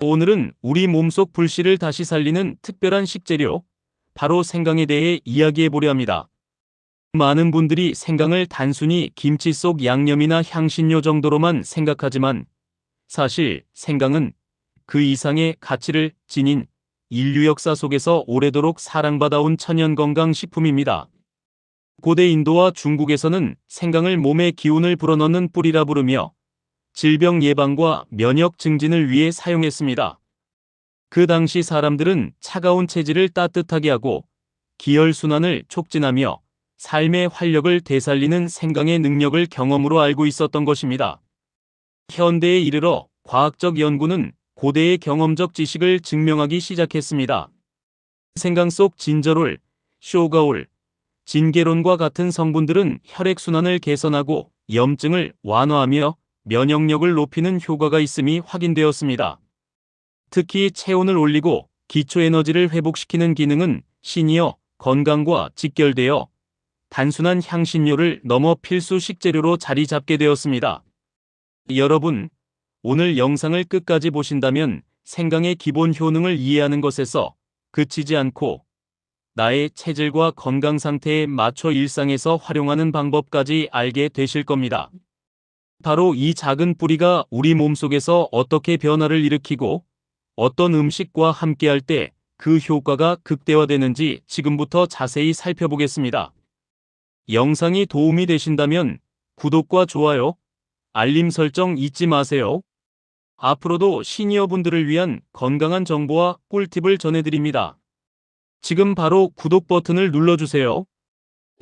오늘은 우리 몸속 불씨를 다시 살리는 특별한 식재료, 바로 생강에 대해 이야기해 보려 합니다. 많은 분들이 생강을 단순히 김치 속 양념이나 향신료 정도로만 생각하지만 사실 생강은 그 이상의 가치를 지닌 인류 역사 속에서 오래도록 사랑받아온 천연건강식품입니다. 고대 인도와 중국에서는 생강을 몸의 기운을 불어넣는 뿌리라 부르며 질병 예방과 면역 증진을 위해 사용했습니다. 그 당시 사람들은 차가운 체질을 따뜻하게 하고 기혈순환을 촉진하며 삶의 활력을 되살리는 생강의 능력을 경험으로 알고 있었던 것입니다. 현대에 이르러 과학적 연구는 고대의 경험적 지식을 증명하기 시작했습니다. 생강 속 진저롤, 쇼가올, 진게론과 같은 성분들은 혈액순환을 개선하고 염증을 완화하며 면역력을 높이는 효과가 있음이 확인되었습니다. 특히 체온을 올리고 기초 에너지를 회복시키는 기능은 신이어 건강과 직결되어 단순한 향신료를 넘어 필수 식재료로 자리 잡게 되었습니다. 여러분, 오늘 영상을 끝까지 보신다면 생강의 기본 효능을 이해하는 것에서 그치지 않고 나의 체질과 건강 상태에 맞춰 일상에서 활용하는 방법까지 알게 되실 겁니다. 바로 이 작은 뿌리가 우리 몸속에서 어떻게 변화를 일으키고 어떤 음식과 함께할 때 그 효과가 극대화되는지 지금부터 자세히 살펴보겠습니다. 영상이 도움이 되신다면 구독과 좋아요, 알림 설정 잊지 마세요. 앞으로도 시니어분들을 위한 건강한 정보와 꿀팁을 전해드립니다. 지금 바로 구독 버튼을 눌러주세요.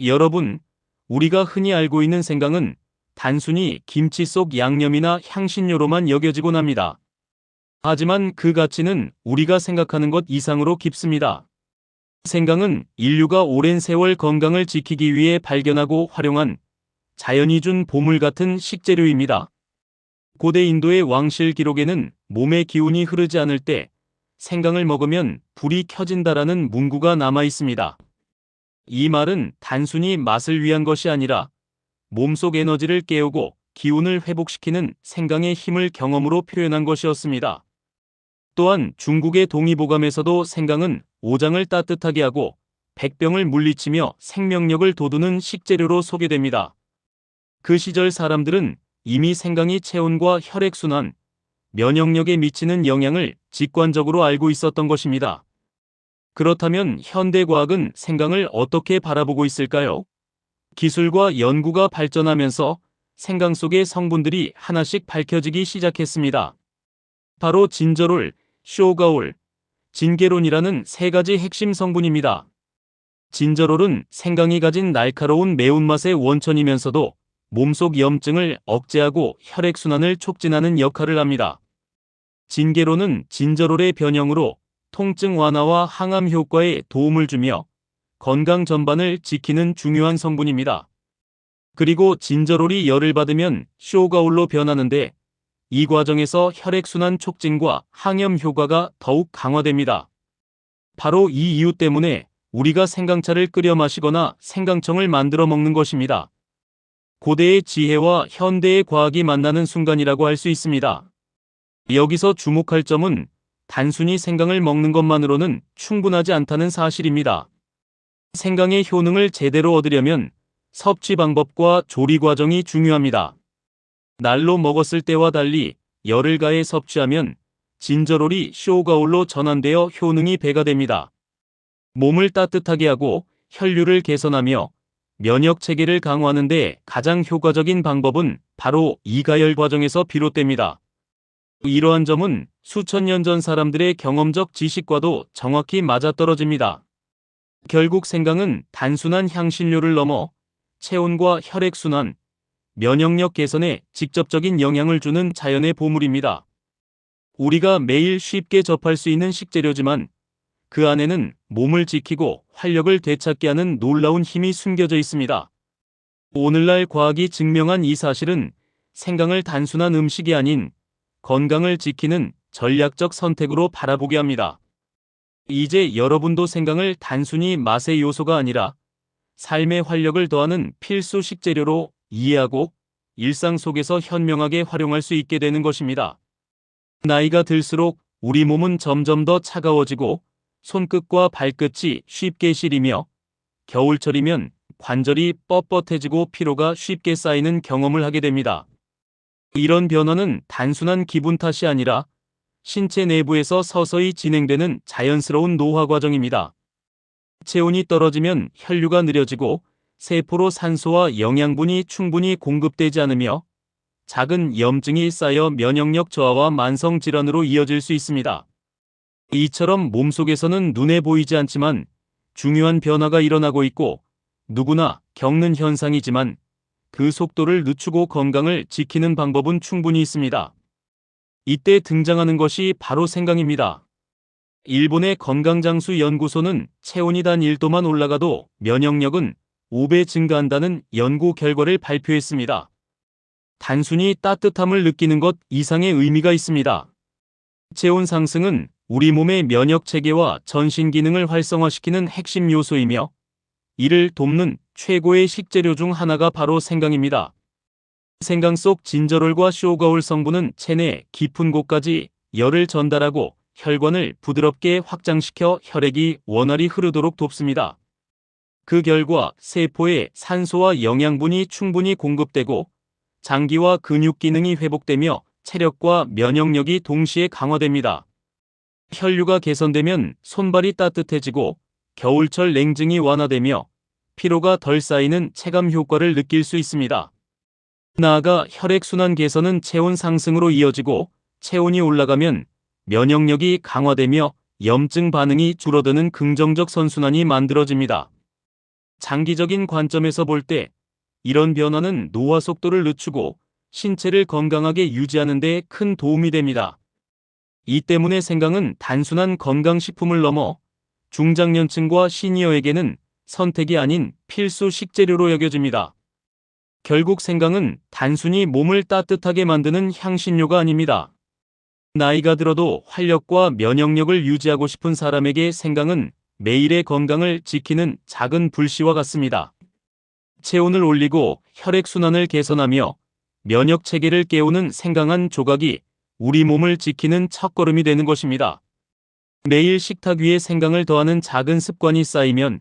여러분, 우리가 흔히 알고 있는 생강은 단순히 김치 속 양념이나 향신료로만 여겨지곤 합니다. 하지만 그 가치는 우리가 생각하는 것 이상으로 깊습니다. 생강은 인류가 오랜 세월 건강을 지키기 위해 발견하고 활용한 자연이 준 보물 같은 식재료입니다. 고대 인도의 왕실 기록에는 몸의 기운이 흐르지 않을 때 생강을 먹으면 불이 켜진다라는 문구가 남아 있습니다. 이 말은 단순히 맛을 위한 것이 아니라 몸속 에너지를 깨우고 기운을 회복시키는 생강의 힘을 경험으로 표현한 것이었습니다. 또한 중국의 동의보감에서도 생강은 오장을 따뜻하게 하고 백병을 물리치며 생명력을 돋우는 식재료로 소개됩니다. 그 시절 사람들은 이미 생강이 체온과 혈액순환, 면역력에 미치는 영향을 직관적으로 알고 있었던 것입니다. 그렇다면 현대 과학은 생강을 어떻게 바라보고 있을까요? 기술과 연구가 발전하면서 생강 속의 성분들이 하나씩 밝혀지기 시작했습니다. 바로 진저롤, 쇼가올, 진게론이라는 세 가지 핵심 성분입니다. 진저롤은 생강이 가진 날카로운 매운맛의 원천이면서도 몸속 염증을 억제하고 혈액순환을 촉진하는 역할을 합니다. 진게론은 진저롤의 변형으로 통증 완화와 항암 효과에 도움을 주며 건강 전반을 지키는 중요한 성분입니다. 그리고 진저롤이 열을 받으면 쇼가올로 변하는데 이 과정에서 혈액순환 촉진과 항염 효과가 더욱 강화됩니다. 바로 이 이유 때문에 우리가 생강차를 끓여 마시거나 생강청을 만들어 먹는 것입니다. 고대의 지혜와 현대의 과학이 만나는 순간이라고 할 수 있습니다. 여기서 주목할 점은 단순히 생강을 먹는 것만으로는 충분하지 않다는 사실입니다. 생강의 효능을 제대로 얻으려면 섭취 방법과 조리 과정이 중요합니다. 날로 먹었을 때와 달리 열을 가해 섭취하면 진저롤이 쇼가올로 전환되어 효능이 배가 됩니다. 몸을 따뜻하게 하고 혈류를 개선하며 면역 체계를 강화하는 데 가장 효과적인 방법은 바로 이 가열 과정에서 비롯됩니다. 이러한 점은 수천 년 전 사람들의 경험적 지식과도 정확히 맞아떨어집니다. 결국 생강은 단순한 향신료를 넘어 체온과 혈액순환, 면역력 개선에 직접적인 영향을 주는 자연의 보물입니다. 우리가 매일 쉽게 접할 수 있는 식재료지만 그 안에는 몸을 지키고 활력을 되찾게 하는 놀라운 힘이 숨겨져 있습니다. 오늘날 과학이 증명한 이 사실은 생강을 단순한 음식이 아닌 건강을 지키는 전략적 선택으로 바라보게 합니다. 이제 여러분도 생강을 단순히 맛의 요소가 아니라 삶의 활력을 더하는 필수 식재료로 이해하고 일상 속에서 현명하게 활용할 수 있게 되는 것입니다. 나이가 들수록 우리 몸은 점점 더 차가워지고 손끝과 발끝이 쉽게 시리며 겨울철이면 관절이 뻣뻣해지고 피로가 쉽게 쌓이는 경험을 하게 됩니다. 이런 변화는 단순한 기분 탓이 아니라 신체 내부에서 서서히 진행되는 자연스러운 노화 과정입니다. 체온이 떨어지면 혈류가 느려지고 세포로 산소와 영양분이 충분히 공급되지 않으며 작은 염증이 쌓여 면역력 저하와 만성 질환으로 이어질 수 있습니다. 이처럼 몸속에서는 눈에 보이지 않지만 중요한 변화가 일어나고 있고 누구나 겪는 현상이지만 그 속도를 늦추고 건강을 지키는 방법은 충분히 있습니다. 이때 등장하는 것이 바로 생강입니다. 일본의 건강장수 연구소는 체온이 단 1도만 올라가도 면역력은 5배 증가한다는 연구 결과를 발표했습니다. 단순히 따뜻함을 느끼는 것 이상의 의미가 있습니다. 체온 상승은 우리 몸의 면역 체계와 전신 기능을 활성화시키는 핵심 요소이며 이를 돕는 최고의 식재료 중 하나가 바로 생강입니다. 생강 속 진저롤과 쇼가올 성분은 체내 깊은 곳까지 열을 전달하고 혈관을 부드럽게 확장시켜 혈액이 원활히 흐르도록 돕습니다. 그 결과 세포에 산소와 영양분이 충분히 공급되고 장기와 근육 기능이 회복되며 체력과 면역력이 동시에 강화됩니다. 혈류가 개선되면 손발이 따뜻해지고 겨울철 냉증이 완화되며 피로가 덜 쌓이는 체감 효과를 느낄 수 있습니다. 나아가 혈액순환 개선은 체온 상승으로 이어지고 체온이 올라가면 면역력이 강화되며 염증 반응이 줄어드는 긍정적 선순환이 만들어집니다. 장기적인 관점에서 볼 때 이런 변화는 노화 속도를 늦추고 신체를 건강하게 유지하는 데 큰 도움이 됩니다. 이 때문에 생강은 단순한 건강식품을 넘어 중장년층과 시니어에게는 선택이 아닌 필수 식재료로 여겨집니다. 결국 생강은 단순히 몸을 따뜻하게 만드는 향신료가 아닙니다. 나이가 들어도 활력과 면역력을 유지하고 싶은 사람에게 생강은 매일의 건강을 지키는 작은 불씨와 같습니다. 체온을 올리고 혈액순환을 개선하며 면역 체계를 깨우는 생강 한 조각이 우리 몸을 지키는 첫걸음이 되는 것입니다. 매일 식탁 위에 생강을 더하는 작은 습관이 쌓이면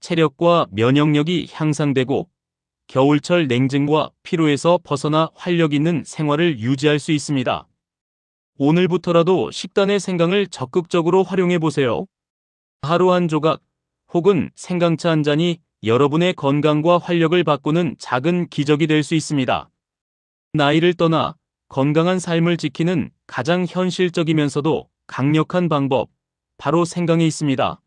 체력과 면역력이 향상되고 겨울철 냉증과 피로에서 벗어나 활력 있는 생활을 유지할 수 있습니다. 오늘부터라도 식단에 생강을 적극적으로 활용해 보세요. 하루 한 조각 혹은 생강차 한 잔이 여러분의 건강과 활력을 바꾸는 작은 기적이 될 수 있습니다. 나이를 떠나 건강한 삶을 지키는 가장 현실적이면서도 강력한 방법, 바로 생강에 있습니다.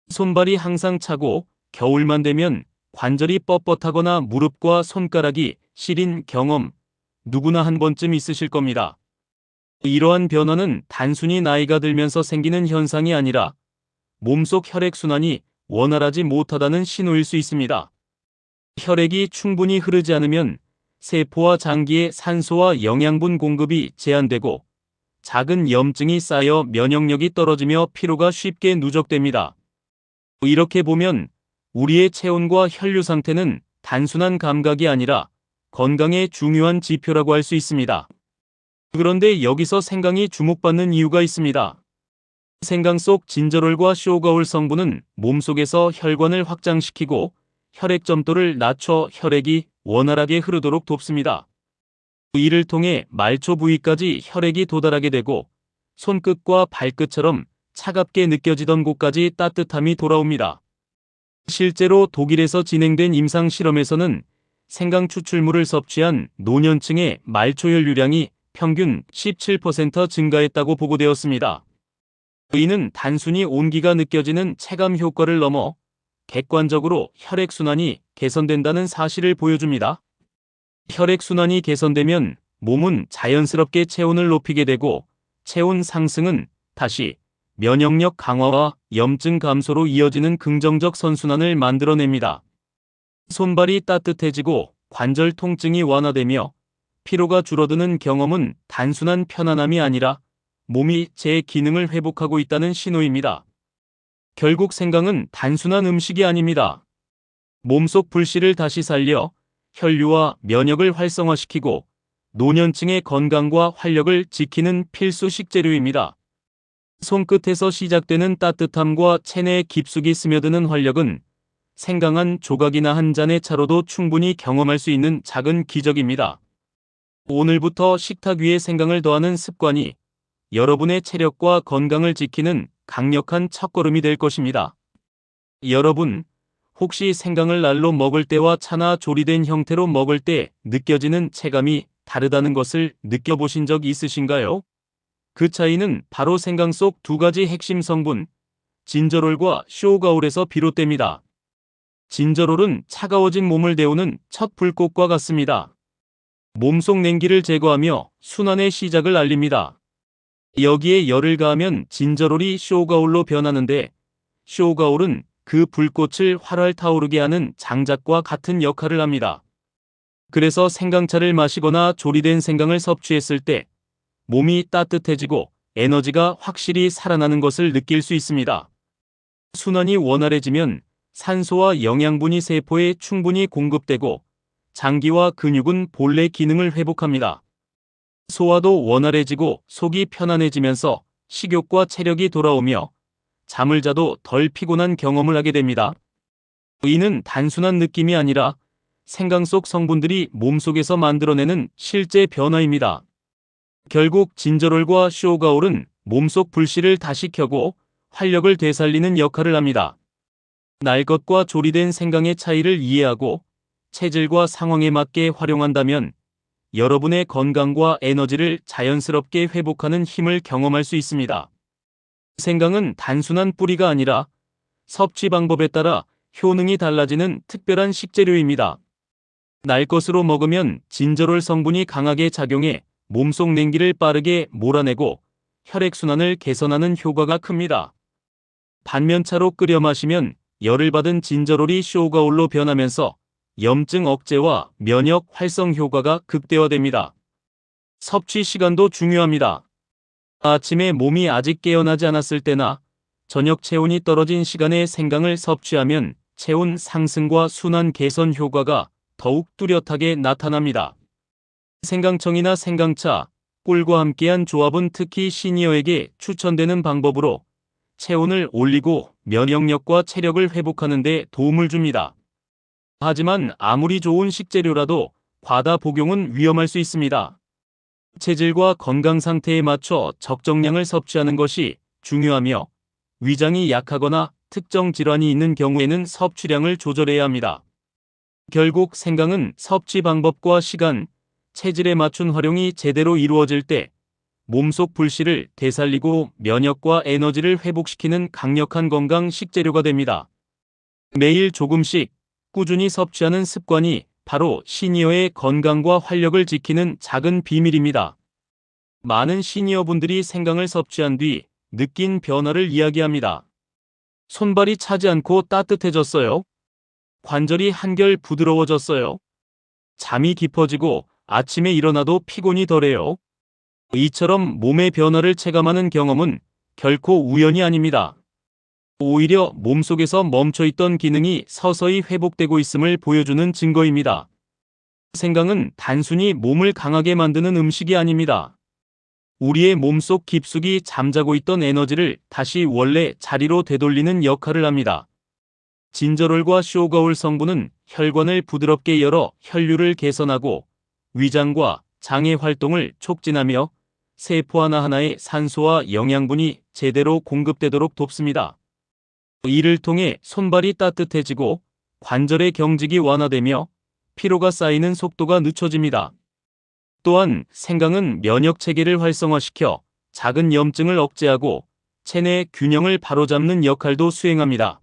손발이 항상 차고 겨울만 되면 관절이 뻣뻣하거나 무릎과 손가락이 시린 경험, 누구나 한 번쯤 있으실 겁니다. 이러한 변화는 단순히 나이가 들면서 생기는 현상이 아니라 몸속 혈액순환이 원활하지 못하다는 신호일 수 있습니다. 혈액이 충분히 흐르지 않으면 세포와 장기에 산소와 영양분 공급이 제한되고 작은 염증이 쌓여 면역력이 떨어지며 피로가 쉽게 누적됩니다. 이렇게 보면 우리의 체온과 혈류 상태는 단순한 감각이 아니라 건강의 중요한 지표라고 할 수 있습니다. 그런데 여기서 생강이 주목받는 이유가 있습니다. 생강 속 진저롤과 쇼가올 성분은 몸속에서 혈관을 확장시키고 혈액 점도를 낮춰 혈액이 원활하게 흐르도록 돕습니다. 이를 통해 말초 부위까지 혈액이 도달하게 되고 손끝과 발끝처럼 차갑게 느껴지던 곳까지 따뜻함이 돌아옵니다. 실제로 독일에서 진행된 임상 실험에서는 생강 추출물을 섭취한 노년층의 말초 혈류량이 평균 17% 증가했다고 보고되었습니다. 이는 단순히 온기가 느껴지는 체감 효과를 넘어 객관적으로 혈액순환이 개선된다는 사실을 보여줍니다. 혈액순환이 개선되면 몸은 자연스럽게 체온을 높이게 되고 체온 상승은 다시 면역력 강화와 염증 감소로 이어지는 긍정적 선순환을 만들어냅니다. 손발이 따뜻해지고 관절 통증이 완화되며 피로가 줄어드는 경험은 단순한 편안함이 아니라 몸이 제 기능을 회복하고 있다는 신호입니다. 결국 생강은 단순한 음식이 아닙니다. 몸속 불씨를 다시 살려 혈류와 면역을 활성화시키고 노년층의 건강과 활력을 지키는 필수 식재료입니다. 손끝에서 시작되는 따뜻함과 체내에 깊숙이 스며드는 활력은 생강 조각이나 한 잔의 차로도 충분히 경험할 수 있는 작은 기적입니다. 오늘부터 식탁 위에 생강을 더하는 습관이 여러분의 체력과 건강을 지키는 강력한 첫걸음이 될 것입니다. 여러분, 혹시 생강을 날로 먹을 때와 차나 조리된 형태로 먹을 때 느껴지는 체감이 다르다는 것을 느껴보신 적 있으신가요? 그 차이는 바로 생강 속 두 가지 핵심 성분, 진저롤과 쇼가올에서 비롯됩니다. 진저롤은 차가워진 몸을 데우는 첫 불꽃과 같습니다. 몸속 냉기를 제거하며 순환의 시작을 알립니다. 여기에 열을 가하면 진저롤이 쇼가올로 변하는데, 쇼가올은 그 불꽃을 활활 타오르게 하는 장작과 같은 역할을 합니다. 그래서 생강차를 마시거나 조리된 생강을 섭취했을 때 몸이 따뜻해지고 에너지가 확실히 살아나는 것을 느낄 수 있습니다. 순환이 원활해지면 산소와 영양분이 세포에 충분히 공급되고 장기와 근육은 본래 기능을 회복합니다. 소화도 원활해지고 속이 편안해지면서 식욕과 체력이 돌아오며 잠을 자도 덜 피곤한 경험을 하게 됩니다. 이는 단순한 느낌이 아니라 생강 속 성분들이 몸속에서 만들어내는 실제 변화입니다. 결국 진저롤과 쇼가올은 몸속 불씨를 다시 켜고 활력을 되살리는 역할을 합니다. 날 것과 조리된 생강의 차이를 이해하고 체질과 상황에 맞게 활용한다면 여러분의 건강과 에너지를 자연스럽게 회복하는 힘을 경험할 수 있습니다. 생강은 단순한 뿌리가 아니라 섭취 방법에 따라 효능이 달라지는 특별한 식재료입니다. 날 것으로 먹으면 진저롤 성분이 강하게 작용해 몸속 냉기를 빠르게 몰아내고 혈액순환을 개선하는 효과가 큽니다. 반면 차로 끓여 마시면 열을 받은 진저롤이 쇼가올로 변하면서 염증 억제와 면역 활성 효과가 극대화됩니다. 섭취 시간도 중요합니다. 아침에 몸이 아직 깨어나지 않았을 때나 저녁 체온이 떨어진 시간에 생강을 섭취하면 체온 상승과 순환 개선 효과가 더욱 뚜렷하게 나타납니다. 생강청이나 생강차, 꿀과 함께한 조합은 특히 시니어에게 추천되는 방법으로 체온을 올리고 면역력과 체력을 회복하는 데 도움을 줍니다. 하지만 아무리 좋은 식재료라도 과다 복용은 위험할 수 있습니다. 체질과 건강 상태에 맞춰 적정량을 섭취하는 것이 중요하며 위장이 약하거나 특정 질환이 있는 경우에는 섭취량을 조절해야 합니다. 결국 생강은 섭취 방법과 시간, 체질에 맞춘 활용이 제대로 이루어질 때 몸속 불씨를 되살리고 면역과 에너지를 회복시키는 강력한 건강 식재료가 됩니다. 매일 조금씩 꾸준히 섭취하는 습관이 바로 시니어의 건강과 활력을 지키는 작은 비밀입니다. 많은 시니어분들이 생강을 섭취한 뒤 느낀 변화를 이야기합니다. 손발이 차지 않고 따뜻해졌어요. 관절이 한결 부드러워졌어요. 잠이 깊어지고 아침에 일어나도 피곤이 덜해요. 이처럼 몸의 변화를 체감하는 경험은 결코 우연이 아닙니다. 오히려 몸속에서 멈춰있던 기능이 서서히 회복되고 있음을 보여주는 증거입니다. 생강은 단순히 몸을 강하게 만드는 음식이 아닙니다. 우리의 몸속 깊숙이 잠자고 있던 에너지를 다시 원래 자리로 되돌리는 역할을 합니다. 진저롤과 쇼가올 성분은 혈관을 부드럽게 열어 혈류를 개선하고 위장과 장의 활동을 촉진하며 세포 하나하나에 산소와 영양분이 제대로 공급되도록 돕습니다. 이를 통해 손발이 따뜻해지고 관절의 경직이 완화되며 피로가 쌓이는 속도가 늦춰집니다. 또한 생강은 면역 체계를 활성화시켜 작은 염증을 억제하고 체내 균형을 바로잡는 역할도 수행합니다.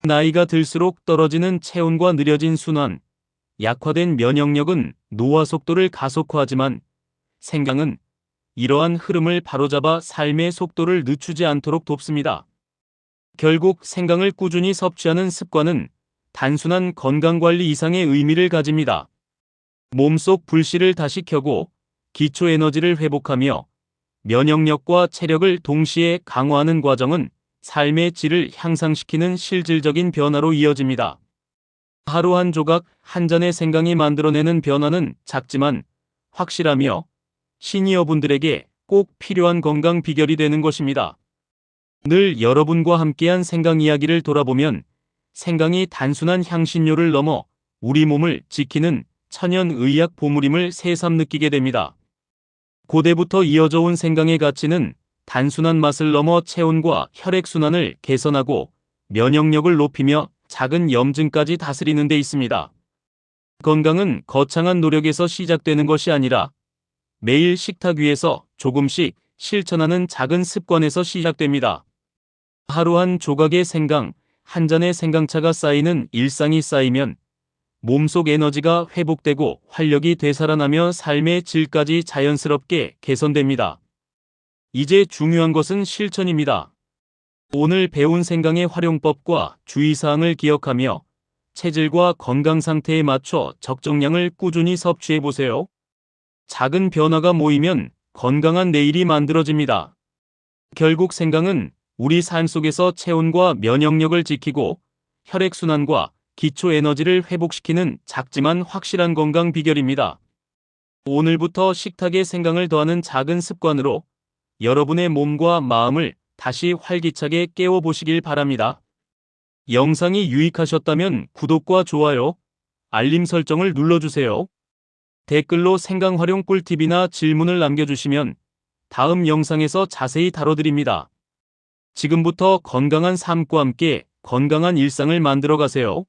나이가 들수록 떨어지는 체온과 느려진 순환, 약화된 면역력은 노화 속도를 가속화하지만 생강은 이러한 흐름을 바로잡아 삶의 속도를 늦추지 않도록 돕습니다. 결국 생강을 꾸준히 섭취하는 습관은 단순한 건강관리 이상의 의미를 가집니다. 몸속 불씨를 다시 켜고 기초 에너지를 회복하며 면역력과 체력을 동시에 강화하는 과정은 삶의 질을 향상시키는 실질적인 변화로 이어집니다. 하루 한 조각, 한 잔의 생강이 만들어내는 변화는 작지만 확실하며 시니어분들에게 꼭 필요한 건강 비결이 되는 것입니다. 늘 여러분과 함께한 생강 이야기를 돌아보면 생강이 단순한 향신료를 넘어 우리 몸을 지키는 천연의약 보물임을 새삼 느끼게 됩니다. 고대부터 이어져 온 생강의 가치는 단순한 맛을 넘어 체온과 혈액순환을 개선하고 면역력을 높이며 작은 염증까지 다스리는 데 있습니다. 건강은 거창한 노력에서 시작되는 것이 아니라 매일 식탁 위에서 조금씩 실천하는 작은 습관에서 시작됩니다. 하루 한 조각의 생강, 한 잔의 생강차가 쌓이는 일상이 쌓이면 몸속 에너지가 회복되고 활력이 되살아나며 삶의 질까지 자연스럽게 개선됩니다. 이제 중요한 것은 실천입니다. 오늘 배운 생강의 활용법과 주의사항을 기억하며 체질과 건강 상태에 맞춰 적정량을 꾸준히 섭취해 보세요. 작은 변화가 모이면 건강한 내일이 만들어집니다. 결국 생강은 우리 삶 속에서 체온과 면역력을 지키고 혈액순환과 기초 에너지를 회복시키는 작지만 확실한 건강 비결입니다. 오늘부터 식탁에 생강을 더하는 작은 습관으로 여러분의 몸과 마음을 다시 활기차게 깨워보시길 바랍니다. 영상이 유익하셨다면 구독과 좋아요, 알림 설정을 눌러주세요. 댓글로 생강 활용 꿀팁이나 질문을 남겨주시면 다음 영상에서 자세히 다뤄드립니다. 지금부터 건강한 삶과 함께 건강한 일상을 만들어 가세요.